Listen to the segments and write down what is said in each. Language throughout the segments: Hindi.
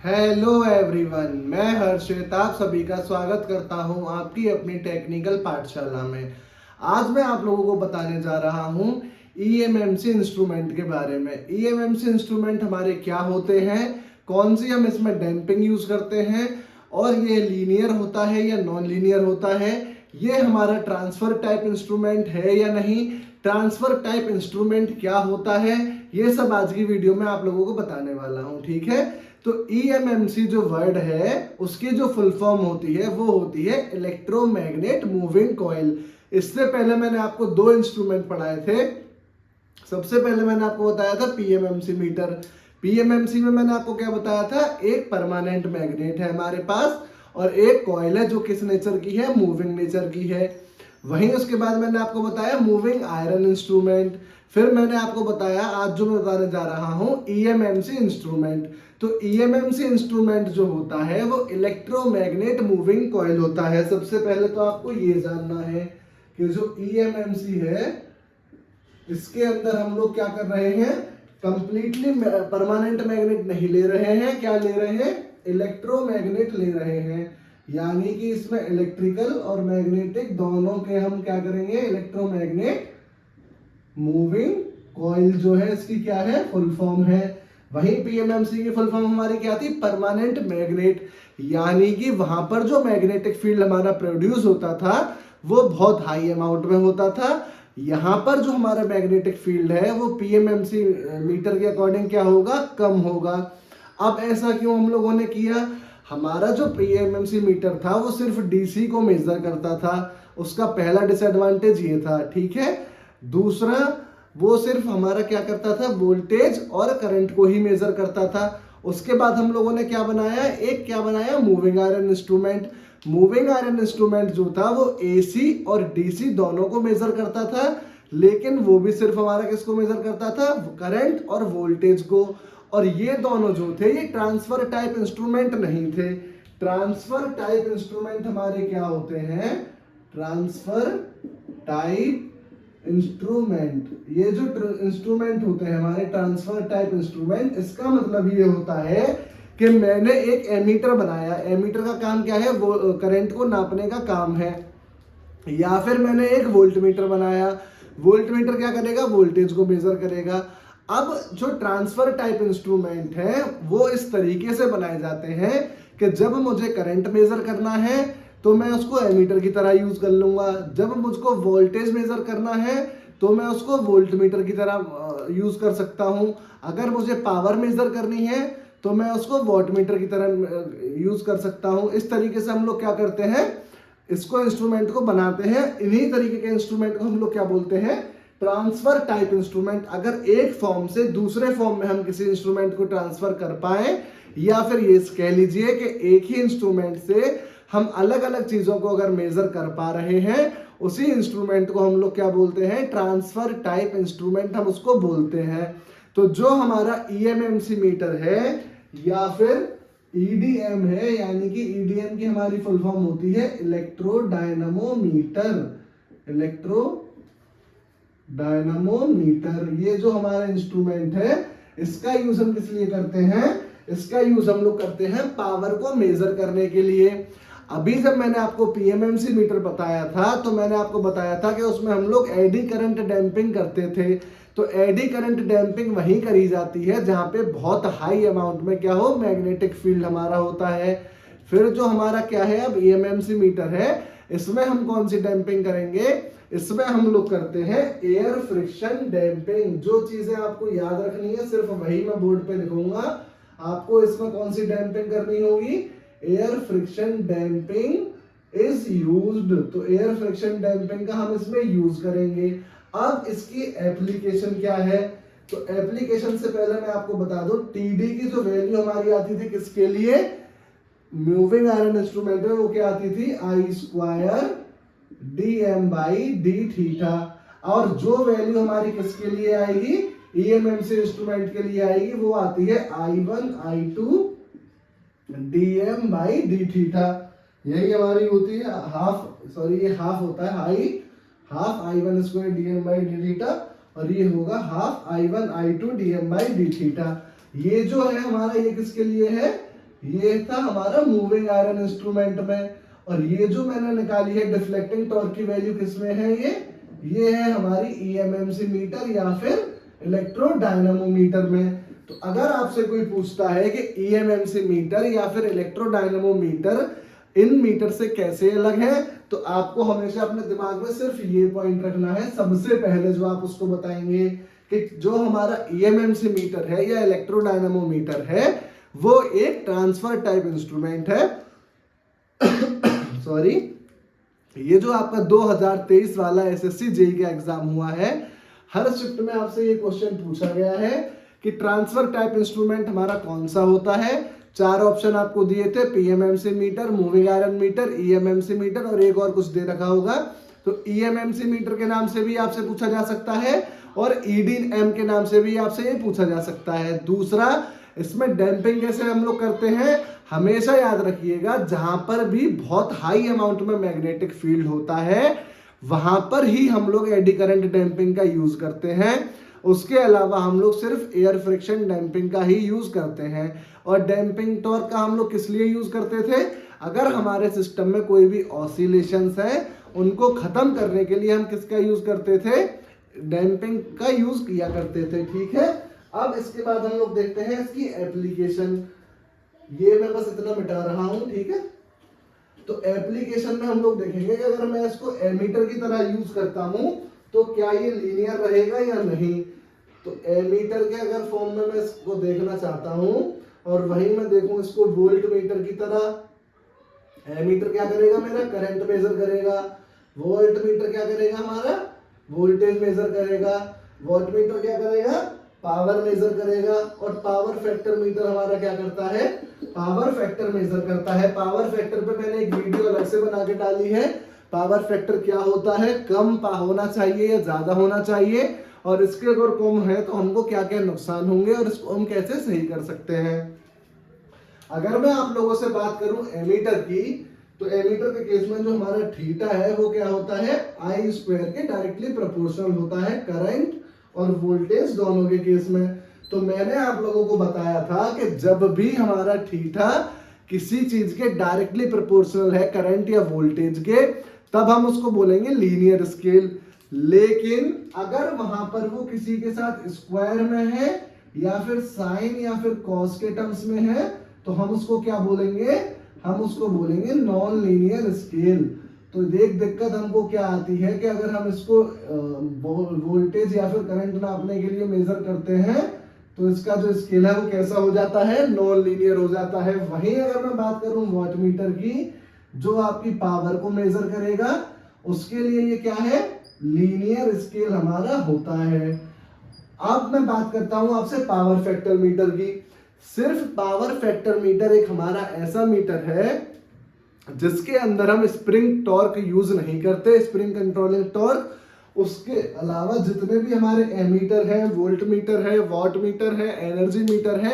हेलो एवरीवन, मैं हर्षित आप सभी का स्वागत करता हूं आपकी अपनी टेक्निकल पाठशाला में। आज मैं आप लोगों को बताने जा रहा हूं ईएमएमसी इंस्ट्रूमेंट के बारे में। ईएमएमसी इंस्ट्रूमेंट हमारे क्या होते हैं, कौन सी हम इसमें डैम्पिंग यूज करते हैं और ये लीनियर होता है या नॉन लीनियर होता है, ये हमारा ट्रांसफर टाइप इंस्ट्रूमेंट है या नहीं, ट्रांसफर टाइप इंस्ट्रूमेंट क्या होता है, ये सब आज की वीडियो में आप लोगों को बताने वाला हूं। ठीक है, तो ईएमएमसी जो वर्ड है उसकी जो फुल फॉर्म होती है वो होती है इलेक्ट्रोमैग्नेट मूविंग कॉइल। इससे पहले मैंने आपको दो इंस्ट्रूमेंट पढ़ाए थे। सबसे पहले मैंने आपको बताया था पीएमएमसी मीटर। पीएमएमसी में मैंने आपको क्या बताया था, एक परमानेंट मैग्नेट है हमारे पास और एक कॉइल है जो किस नेचर की है, मूविंग नेचर की है। वहीं उसके बाद मैंने आपको बताया मूविंग आयरन इंस्ट्रूमेंट। फिर मैंने आपको बताया आज जो मैं बताने जा रहा हूं ईएमएमसी इंस्ट्रूमेंट। तो ईएमएमसी इंस्ट्रूमेंट जो होता है वो इलेक्ट्रोमैग्नेट मूविंग कॉइल होता है। सबसे पहले तो आपको ये जानना है कि जो ईएमएमसी है इसके अंदर हम लोग क्या कर रहे हैं, कंप्लीटली परमानेंट मैग्नेट नहीं ले रहे हैं। क्या ले रहे हैं, इलेक्ट्रोमैग्नेट ले रहे हैं। यानी कि इसमें इलेक्ट्रिकल और मैग्नेटिक दोनों के हम क्या करेंगे, इलेक्ट्रोमैग्नेट मूविंग कॉइल जो है इसकी क्या है, फुल फॉर्म है। वहीं पीएमएमसी की फुल फॉर्म हमारी क्या थी, परमानेंट मैग्नेट। यानी कि वहां पर जो मैग्नेटिक फील्ड हमारा प्रोड्यूस होता था वो बहुत हाई अमाउंट में होता था। यहां पर जो हमारा मैग्नेटिक फील्ड है वो पीएमएमसी मीटर के अकॉर्डिंग क्या होगा, कम होगा। अब ऐसा क्यों हम लोगों ने किया, हमारा जो पीएमएमसी मीटर था वो सिर्फ डीसी को मेजर करता था। उसका पहला डिसएडवांटेज ये था। ठीक है, दूसरा वो सिर्फ हमारा क्या करता था, वोल्टेज और करंट को ही मेजर करता था। उसके बाद हम लोगों ने क्या बनाया, एक क्या बनाया, moving iron instrument. Moving iron instrument जो था वो एसी और डीसी दोनों को मेजर करता था, लेकिन वो भी सिर्फ हमारा किसको मेजर करता था, करंट और वोल्टेज को। और ये दोनों जो थे ये ट्रांसफर टाइप इंस्ट्रूमेंट नहीं थे। ट्रांसफर टाइप इंस्ट्रूमेंट हमारे क्या होते हैं, ट्रांसफर टाइप इंस्ट्रूमेंट, ये जो इंस्ट्रूमेंट होते हैं हमारे ट्रांसफर टाइप इंस्ट्रूमेंट, इसका मतलब ये होता है कि मैंने एक एमीटर बनाया। एमीटर का काम क्या है, वो करंट को नापने का काम है। या फिर मैंने एक वोल्ट मीटर बनाया, वोल्ट मीटर क्या करेगा, वोल्टेज को मेजर करेगा। अब जो ट्रांसफर टाइप इंस्ट्रूमेंट है वो इस तरीके से बनाए जाते हैं कि जब मुझे करंट मेजर करना है तो मैं उसको एमीटर की तरह यूज कर लूंगा, जब मुझको वोल्टेज मेजर करना है तो मैं उसको वोल्ट मीटर की तरह यूज कर सकता हूं, अगर मुझे पावर मेजर करनी है तो मैं उसको वॉट मीटर की तरह यूज कर सकता हूं। इस तरीके से हम लोग क्या करते हैं, इसको इंस्ट्रूमेंट को बनाते हैं। इन्हीं तरीके के इंस्ट्रूमेंट को हम लोग क्या बोलते हैं, ट्रांसफर टाइप इंस्ट्रूमेंट। अगर एक फॉर्म से दूसरे फॉर्म में हम किसी इंस्ट्रूमेंट को ट्रांसफर कर पाए, या फिर ये कह लीजिए कि एक ही इंस्ट्रूमेंट से हम अलग अलग चीजों को अगर मेजर कर पा रहे हैं, उसी इंस्ट्रूमेंट को हम लोग क्या बोलते हैं, ट्रांसफर टाइप इंस्ट्रूमेंट हम उसको बोलते हैं। तो जो हमारा ईएमएमसी मीटर है या फिर ईडीएम है, यानी कि ईडीएम की हमारी फुल फॉर्म होती है इलेक्ट्रो डायनामोमीटर। इलेक्ट्रो डायनामोमीटर, ये जो हमारा इंस्ट्रूमेंट है इसका यूज हम किस लिए करते हैं, इसका यूज हम लोग करते हैं पावर को मेजर करने के लिए। अभी जब मैंने आपको पीएमएमसी मीटर बताया था तो मैंने आपको बताया था कि उसमें हम लोग एडी करंट डैंपिंग करते थे। तो एडी करंट डैंपिंग वहीं करी जाती है जहां पे बहुत हाई अमाउंट में क्या हो, मैग्नेटिक फील्ड हमारा होता है। फिर जो हमारा क्या है, अब ईएमएमसी मीटर है, इसमें हम कौन सी डैंपिंग करेंगे, इसमें हम लोग करते हैं एयर फ्रिक्शन डैंपिंग। जो चीजें आपको याद रखनी है सिर्फ वही मैं बोर्ड पे लिखूंगा। आपको इसमें कौन सी डैंपिंग करनी होगी, air friction damping is used. तो एयर फ्रिक्शन डैंपिंग का हम इसमें यूज करेंगे। अब इसकी एप्लीकेशन क्या है, तो एप्लीकेशन से पहले मैं आपको बता दूं, टीडी की जो वैल्यू हमारी आती थी किसके लिए, मूविंग आयरन इंस्ट्रूमेंट में, वो क्या आती थी, I square dm by d theta. और जो वैल्यू हमारी किसके लिए आएगी, ईएमएमसी इंस्ट्रूमेंट के लिए आएगी, वो आती है I1 I2 dm by d theta. यही हमारी होती है हाफ, सॉरी ये हाफ होता है, half I1 square dm by d theta, और ये होगा half I1 I2 dm by d theta. ये जो है हमारा, ये किसके लिए है, ये था हमारा मूविंग आयरन इंस्ट्रूमेंट में। और ये जो मैंने निकाली है डिफ्लेक्टिंग टॉर्क की वैल्यू किसमें है, ये है हमारी ईएमएमसी मीटर या फिर इलेक्ट्रोडायनामोमीटर में। तो अगर आपसे कोई पूछता है कि ईएमएमसी मीटर या फिर इलेक्ट्रोडायनामोमीटर इन मीटर से कैसे अलग है, तो आपको हमेशा अपने दिमाग में सिर्फ ये पॉइंट रखना है। सबसे पहले जो आप उसको बताएंगे कि जो हमारा ईएमएमसी मीटर है या इलेक्ट्रोडायनामोमीटर है वो एक ट्रांसफर टाइप इंस्ट्रूमेंट है। सॉरी, ये जो आपका 2023 वाला एसएससी जेईई का एग्जाम हुआ है, हर शिफ्ट में आपसे ये क्वेश्चन पूछा गया है कि ट्रांसफर टाइप इंस्ट्रूमेंट हमारा कौन सा होता है। 4 ऑप्शन आपको दिए थे, PMMC meter, moving iron meter, EMMC meter और एक और कुछ दे रखा होगा। तो ईएमएमसी मीटर के नाम से भी आपसे पूछा जा सकता है और ईडीएम के नाम से भी आपसे ये पूछा जा सकता है। दूसरा, इसमें डैंपिंग कैसे हम लोग करते हैं, हमेशा याद रखिएगा जहां पर भी बहुत हाई अमाउंट में मैग्नेटिक फील्ड होता है वहां पर ही हम लोग एडी करंट डैंपिंग का यूज करते हैं। उसके अलावा हम लोग सिर्फ एयर फ्रिक्शन डैंपिंग का ही यूज करते हैं। और डैंपिंग टॉर्क का हम लोग किस लिए यूज करते थे, अगर हमारे सिस्टम में कोई भी ऑसिलेशंस है उनको खत्म करने के लिए हम किसका यूज करते थे, डैंपिंग का यूज किया करते थे। ठीक है, अब इसके बाद हम लोग देखते हैं इसकी एप्लीकेशन। ये मैं बस इतना मिटा रहा हूं, ठीक है। तो एप्लीकेशन में हम लोग देखेंगे कि अगर मैं इसको एमीटर की तरह यूज करता हूं तो क्या ये लीनियर रहेगा या नहीं। तो एमीटर के अगर फॉर्म में मैं इसको देखना चाहता हूं और वहीं मैं देखूं इसको वोल्ट मीटर की तरह, एमीटर क्या करेगा, मेरा करंट मेजर करेगा, वोल्ट मीटर क्या करेगा, हमारा वोल्टेज मेजर करेगा, वॉट मीटर क्या करेगा, पावर मेजर करेगा, और पावर फैक्टर मीटर हमारा क्या करता है, पावर फैक्टर मेजर करता है। पावर फैक्टर पे मैंने एक वीडियो अलग से बना के डाली है। पावर फैक्टर क्या होता है, कम होना चाहिए या ज्यादा होना चाहिए, और इसके अगर कम है तो हमको क्या क्या नुकसान होंगे और इसको हम कैसे सही कर सकते हैं। अगर मैं आप लोगों से बात करूं एमीटर की, तो एमीटर के केस में जो हमारा थीटा है वो क्या होता है, आई स्क्वायर के डायरेक्टली प्रोपोर्शनल होता है करंट और वोल्टेज दोनों के केस में। तो मैंने आप लोगों को बताया था कि जब भी हमारा थीटा किसी चीज के डायरेक्टली प्रोपोर्शनल है करंट या वोल्टेज के, तब हम उसको बोलेंगे लीनियर स्केल। लेकिन अगर वहां पर वो किसी के साथ स्क्वायर में है या फिर साइन या फिर कॉस के टर्म्स में है तो हम उसको क्या बोलेंगे, हम उसको बोलेंगे नॉन लीनियर स्केल। तो एक दिक्कत हमको क्या आती है कि अगर हम इसको वोल्टेज या फिर करंट नापने के लिए मेजर करते हैं तो इसका जो स्केल है वो कैसा हो जाता है, नॉन लीनियर हो जाता है। वहीं अगर मैं बात करूं वॉट मीटर की, जो आपकी पावर को मेजर करेगा, उसके लिए ये क्या है, लीनियर स्केल हमारा होता है। अब मैं बात करता हूं आपसे पावर फैक्टर मीटर की। सिर्फ पावर फैक्टर मीटर एक हमारा ऐसा मीटर है जिसके अंदर हम स्प्रिंग टॉर्क यूज नहीं करते, स्प्रिंग कंट्रोलिंग टॉर्क। उसके अलावा जितने भी हमारे एमीटर है, वोल्ट मीटर है, वॉट मीटर है, एनर्जी मीटर है,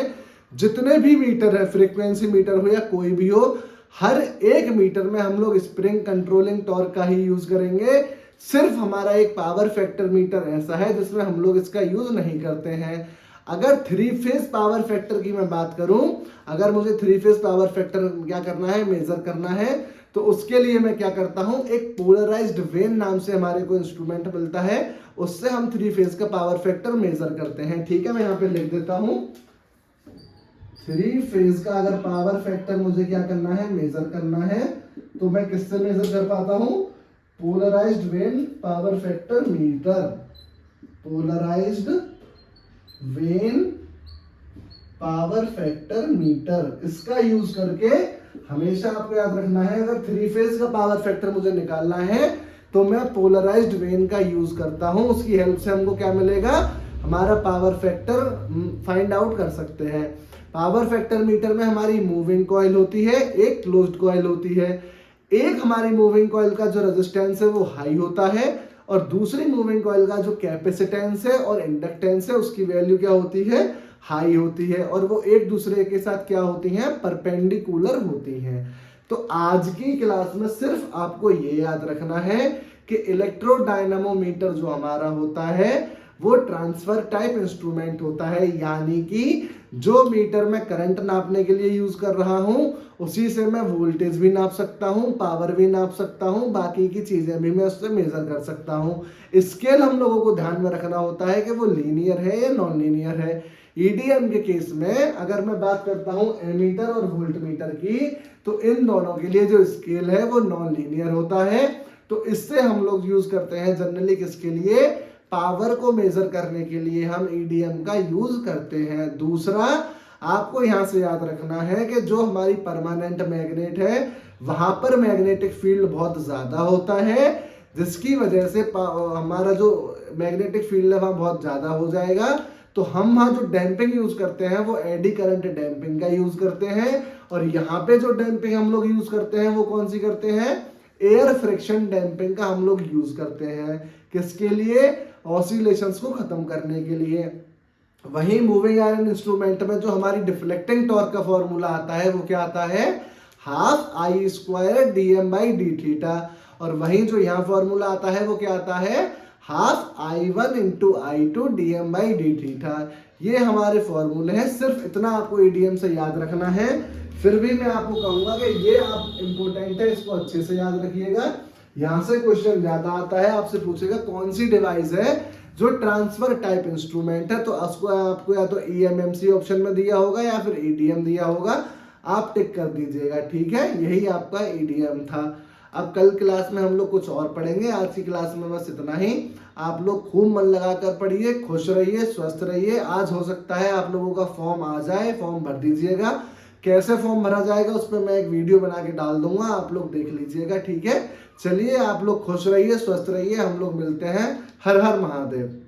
जितने भी मीटर है, फ्रीक्वेंसी मीटर हो या कोई भी हो, हर एक मीटर में हम लोग स्प्रिंग कंट्रोलिंग टॉर्क का ही यूज करेंगे। सिर्फ हमारा एक पावर फैक्टर मीटर ऐसा है जिसमें हम लोग इसका यूज नहीं करते हैं। अगर 3 फेज पावर फैक्टर की मैं बात करूं, अगर मुझे 3 फेज पावर फैक्टर क्या करना है, मेजर करना है, तो उसके लिए मैं क्या करता हूं, एक पोलराइज्ड वेन नाम से हमारे को इंस्ट्रूमेंट मिलता है, उससे हम 3 फेज का पावर फैक्टर मेजर करते हैं। ठीक है, मैं यहां पे लिख देता हूं 3 फेज का अगर पावर फैक्टर मुझे क्या करना है, मेजर करना है, तो मैं किससे मेजर कर पाता हूं, polarized vane power factor meter. Polarized vane power factor meter, इसका यूज करके हमेशा आपको याद रखना है, अगर 3 फेज का पावर फैक्टर मुझे निकालना है तो मैं पोलराइज्ड वेन का यूज करता हूं। उसकी हेल्प से हमको क्या मिलेगा, हमारा पावर फैक्टर फाइंड आउट कर सकते हैं। पावर फैक्टर मीटर में हमारी मूविंग कॉइल होती है, एक क्लोज्ड कॉइल होती है। एक हमारी मूविंग कॉइल का जो रेजिस्टेंस है वो हाई होता है और दूसरी मूविंग कॉइल का जो कैपेसिटेंस है और इंडक्टेंस है उसकी वैल्यू क्या होती है, हाई होती है, और वो एक दूसरे के साथ क्या होती हैं, परपेंडिकुलर होती हैं। तो आज की क्लास में सिर्फ आपको ये याद रखना है कि इलेक्ट्रोडायनामोमीटर जो हमारा होता है वो ट्रांसफर टाइप इंस्ट्रूमेंट होता है, यानी कि जो मीटर मैं करंट नापने के लिए यूज कर रहा हूं उसी से मैं वोल्टेज भी नाप सकता हूं, पावर भी नाप सकता हूं, बाकी की चीजें भी मैं उससे मेजर कर सकता हूं। स्केल हम लोगों को ध्यान में रखना होता है कि वो लीनियर है या नॉन लीनियर है। ईडीएम के केस में अगर मैं बात करता हूं एमीटर और वोल्टमीटर की, तो इन दोनों के लिए जो स्केल है वो नॉन लीनियर होता है। तो इससे हम लोग यूज करते हैं जनरली किसके लिए, पावर को मेजर करने के लिए हम ईडीएम का यूज करते हैं। दूसरा आपको यहां से याद रखना है कि जो हमारी परमानेंट मैग्नेट है वहां पर मैग्नेटिक फील्ड बहुत ज्यादा होता है, जिसकी वजह से हमारा जो मैग्नेटिक फील्ड है वहां बहुत ज्यादा हो जाएगा। तो हम वहां जो डैम्पिंग यूज करते हैं वो एडी करंट डैम्पिंग का यूज करते हैं। और यहाँ पे जो डैम्पिंग हम लोग यूज करते हैं वो कौन सी करते हैं, एयर फ्रिक्शन डैम्पिंग का हम लोग यूज करते हैं। किसके लिए, ऑसिलेशंस को खत्म करने के लिए। वहीं मूविंग आयरन इंस्ट्रूमेंट में जो हमारी डिफ्लेक्टिंग टॉर्क का फॉर्मूला आता है वो क्या आता है, half I square d M by d theta. और वहीं जो यहाँ फॉर्मूला आता है वो क्या आता है, half I one into I two d M by d theta. ये हमारे फॉर्मूले हैं, सिर्फ इतना आपको ईडीएम से याद रखना है। फिर भी मैं आपको कहूंगा कि ये आप इंपोर्टेंट है, इसको अच्छे से याद रखिएगा। यहां से क्वेश्चन ज्यादा आता है, आपसे पूछेगा कौन सी डिवाइस है जो ट्रांसफर टाइप इंस्ट्रूमेंट है, तो आपको या तो ईएमएमसी ऑप्शन में दिया होगा या फिर ईडीएम दिया होगा, आप टिक कर दीजिएगा। ठीक है, यही आपका ईडीएम था। अब कल क्लास में हम लोग कुछ और पढ़ेंगे, आज की क्लास में बस इतना ही। आप लोग खूब मन लगाकर पढ़िए, खुश रहिए, स्वस्थ रहिए। आज हो सकता है आप लोगों का फॉर्म आ जाए, फॉर्म भर दीजिएगा। कैसे फॉर्म भरा जाएगा उस पर मैं एक वीडियो बना के डाल दूंगा, आप लोग देख लीजिएगा। ठीक है, चलिए आप लोग खुश रहिए, स्वस्थ रहिए, हम लोग मिलते हैं। हर हर महादेव।